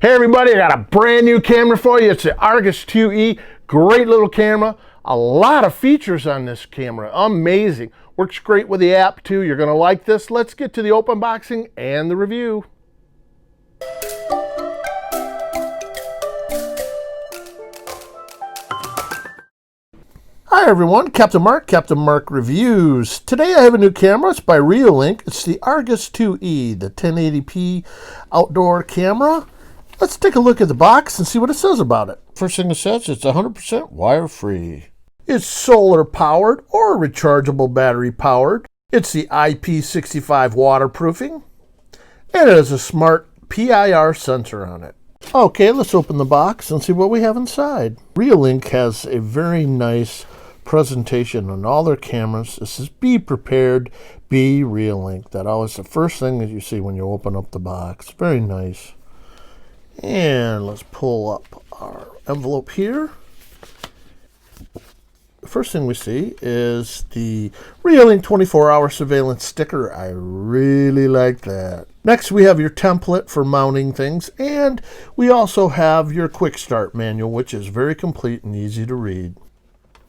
Hey everybody, I got a brand new camera for you. It's the Argus 2E. Great little camera. A lot of features on this camera. Amazing. Works great with the app too. You're going to like this. Let's get to the open boxing and the review. Hi everyone, Captain Mark Reviews. Today I have a new camera. It's by Reolink. It's the Argus 2E, the 1080p outdoor camera. Let's take a look at the box and see what it says about it. First thing it says, it's 100% wire-free. It's solar powered or rechargeable battery powered. It's the IP65 waterproofing. And it has a smart PIR sensor on it. Okay, let's open the box and see what we have inside. Reolink has a very nice presentation on all their cameras. This is be prepared, be Reolink. That always the first thing that you see when you open up the box. Very nice. And let's pull up our envelope here. The first thing we see is the Reolink 24-hour surveillance sticker. I really like that. Next, we have your template for mounting things, and we also have your quick start manual, which is very complete and easy to read.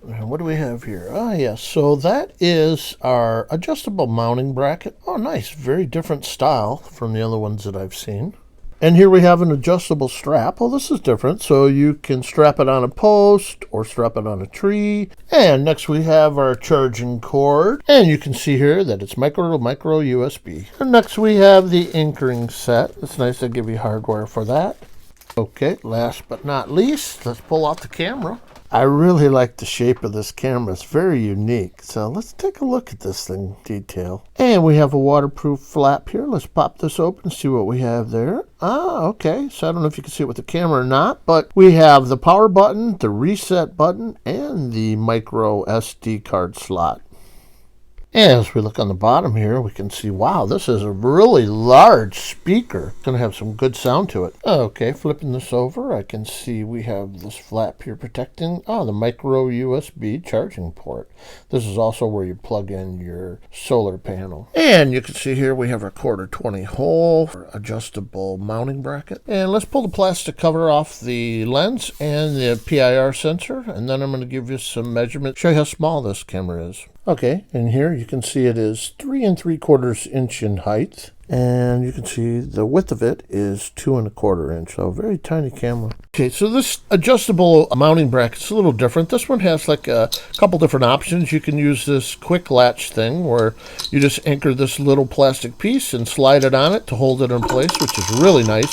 And what do we have here? Ah, yes, so that is our adjustable mounting bracket. Oh, nice, very different style from the other ones that I've seen. And here we have an adjustable strap. Well, this is different, so you can strap it on a post or strap it on a tree. And next we have our charging cord. And you can see here that it's micro USB. And next we have the anchoring set. It's nice to give you hardware for that. Okay, last but not least, let's pull out the camera. I really like the shape of this camera. It's very unique. So let's take a look at this thing in detail. And we have a waterproof flap here. Let's pop this open and see what we have there. Ah, okay. So I don't know if you can see it with the camera or not, but we have the power button, the reset button, and the micro SD card slot. And as we look on the bottom here, we can see, wow, this is a really large speaker. It's going to have some good sound to it. Okay, flipping this over, I can see we have this flap here protecting, the micro USB charging port. This is also where you plug in your solar panel. And you can see here we have our 1/4-20 hole, adjustable mounting bracket. And let's pull the plastic cover off the lens and the PIR sensor. And then I'm going to give you some measurements, show you how small this camera is. Okay, and here you can see it is 3 3/4 inch in height, and you can see the width of it is 2 1/4 inch, so a very tiny camera. Okay, so this adjustable mounting bracket is a little different. This one has like a couple different options. You can use this quick latch thing where you just anchor this little plastic piece and slide it on it to hold it in place, which is really nice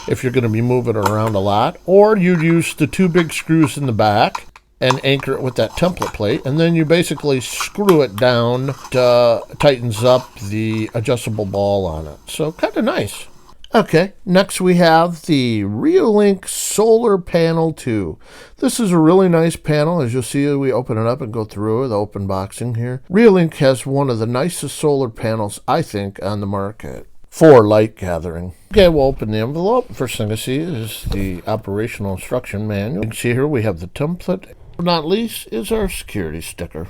if you're going to be moving around a lot. Or you use the 2 big screws in the back and anchor it with that template plate, and then you basically screw it down to tightens up the adjustable ball on it. So kind of nice. Okay, next we have the Reolink Solar Panel 2. This is a really nice panel. As you'll see, we open it up and go through the open boxing here. Reolink has one of the nicest solar panels, I think, on the market for light gathering. Okay, we'll open the envelope. First thing I see is the operational instruction manual. You can see here we have the template. Not least is our security sticker.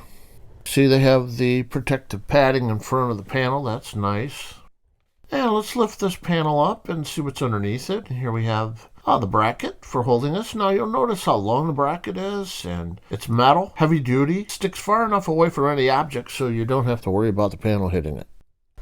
See, they have the protective padding in front of the panel. That's nice. And let's lift this panel up and see what's underneath it. And here we have the bracket for holding this. Now you'll notice how long the bracket is, and it's metal, heavy duty, sticks far enough away from any object so you don't have to worry about the panel hitting it.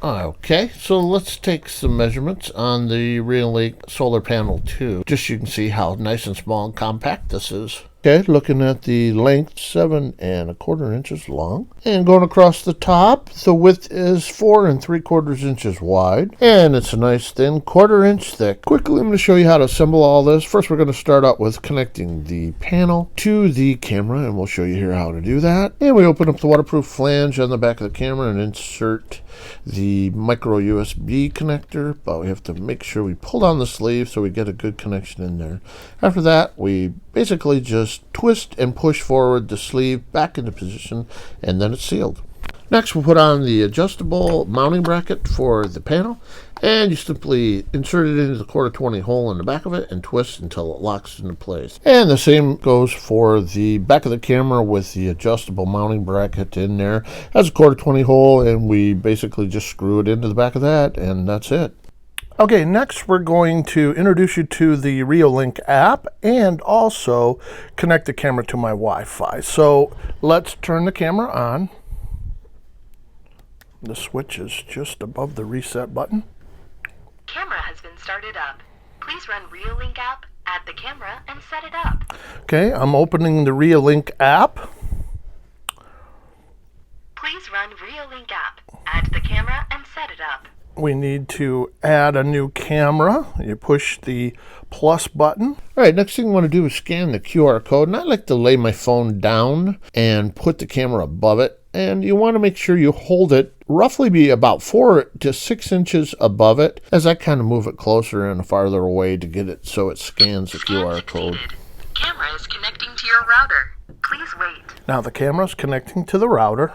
Okay, so let's take some measurements on the Reolink Solar Panel 2. Just so you can see how nice and small and compact this is. Okay, looking at the length, 7 1/4 inches long. And going across the top, the width is 4 3/4 inches wide. And it's a nice thin 1/4 inch thick. Quickly, I'm going to show you how to assemble all this. First, we're going to start out with connecting the panel to the camera, and we'll show you here how to do that. And we open up the waterproof flange on the back of the camera and insert the micro USB connector, but we have to make sure we pull down the sleeve so we get a good connection in there. After that, we basically just twist and push forward the sleeve back into position, and then it's sealed. Next, we'll put on the adjustable mounting bracket for the panel, and you simply insert it into the 1/4-20 hole in the back of it and twist until it locks into place. And the same goes for the back of the camera with the adjustable mounting bracket in there. Has a 1/4-20 hole, and we basically just screw it into the back of that, and that's it. Okay, next we're going to introduce you to the Reolink app and also connect the camera to my Wi-Fi. So let's turn the camera on. The switch is just above the reset button. Camera has been started up. Please run Reolink app, add the camera, and set it up. Okay, I'm opening the Reolink app. Please run Reolink app, add the camera, and set it up. We need to add a new camera. You push the plus button. All right, next thing you want to do is scan the QR code. And I like to lay my phone down and put the camera above it. And you want to make sure you hold it roughly be about 4 to 6 inches above it as I kind of move it closer and farther away to get it so it scans the QR code. Camera is connecting to your router. Please wait. Now the camera's connecting to the router.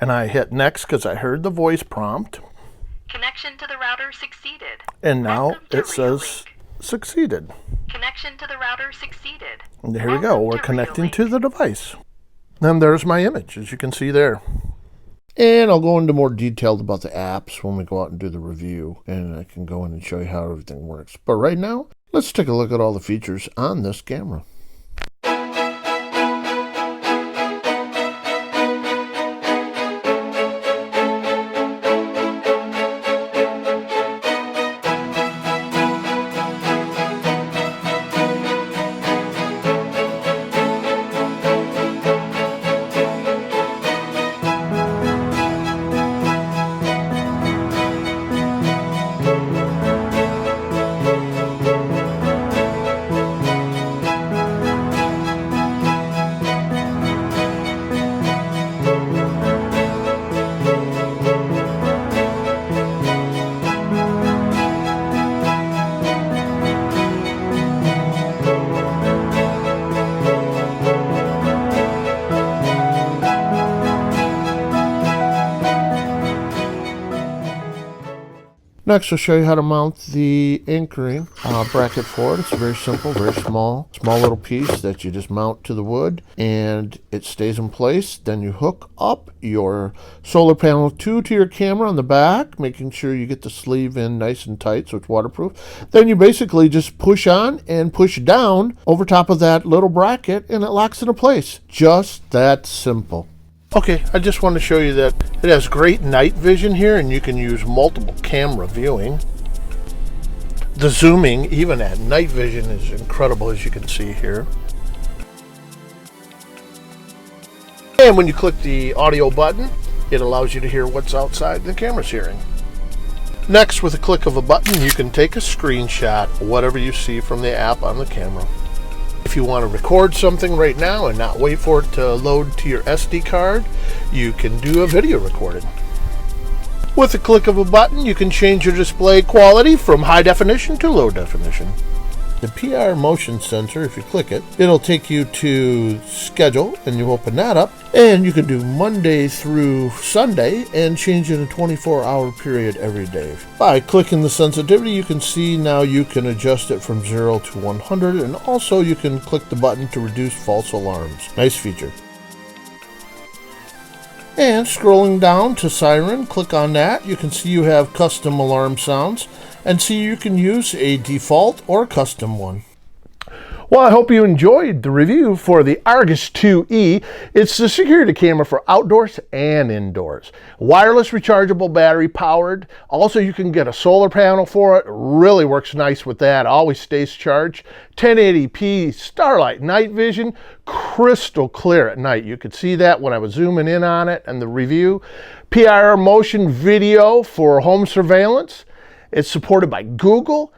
And I hit next because I heard the voice prompt. Connection to the router succeeded. And now it says succeeded. Connection to the router succeeded. And here we go. We're connecting to the device. And there's my image, as you can see there. And I'll go into more detail about the apps when we go out and do the review. And I can go in and show you how everything works. But right now, let's take a look at all the features on this camera. Next, I'll show you how to mount the anchoring bracket for it. It's very simple, very small little piece that you just mount to the wood and it stays in place. Then you hook up your solar panel to your camera on the back, making sure you get the sleeve in nice and tight so it's waterproof. Then you basically just push on and push down over top of that little bracket and it locks into place. Just that simple. Okay, I just want to show you that it has great night vision here and you can use multiple camera viewing. The zooming, even at night vision, is incredible, as you can see here. And when you click the audio button, it allows you to hear what's outside the camera's hearing. Next, with a click of a button, you can take a screenshot of whatever you see from the app on the camera. If you want to record something right now and not wait for it to load to your SD card, you can do a video recording. With a click of a button, you can change your display quality from high definition to low definition. The PR motion sensor, if you click it, it'll take you to schedule and you open that up and you can do Monday through Sunday and change it in a 24-hour period every day. By clicking the sensitivity, you can see now you can adjust it from 0 to 100 and also you can click the button to reduce false alarms. Nice feature. And scrolling down to siren, click on that. You can see you have custom alarm sounds and see you can use a default or custom one. Well, I hope you enjoyed the review for the Argus 2E. It's the security camera for outdoors and indoors. Wireless rechargeable battery powered. Also, you can get a solar panel for it. Really works nice with that. Always stays charged. 1080p starlight night vision. Crystal clear at night. You could see that when I was zooming in on it and the review. PIR motion video for home surveillance. It's supported by Google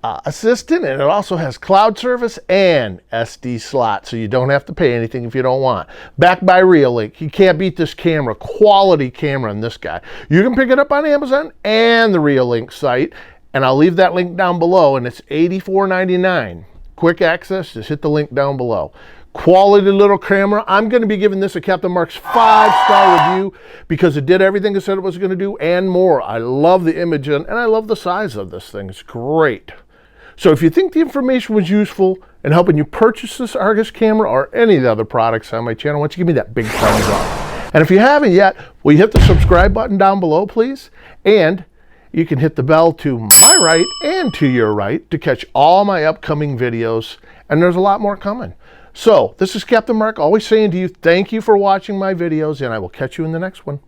Assistant, and it also has cloud service and SD slot, so you don't have to pay anything if you don't want. Backed by Reolink. You can't beat this camera. Quality camera on this guy. You can pick it up on Amazon and the Reolink site, and I'll leave that link down below, and it's $84.99. Quick access, just hit the link down below. Quality little camera. I'm going to be giving this a Captain Mark's 5-star review because it did everything it said it was going to do and more. I love the image and I love the size of this thing. It's great. So if you think the information was useful in helping you purchase this Argus camera or any of the other products on my channel, why don't you give me that big thumbs up. And if you haven't yet, will you hit the subscribe button down below, please? And You can hit the bell to my right and to your right to catch all my upcoming videos, and there's a lot more coming. So this is Captain Mark, always saying to you, thank you for watching my videos, and I will catch you in the next one.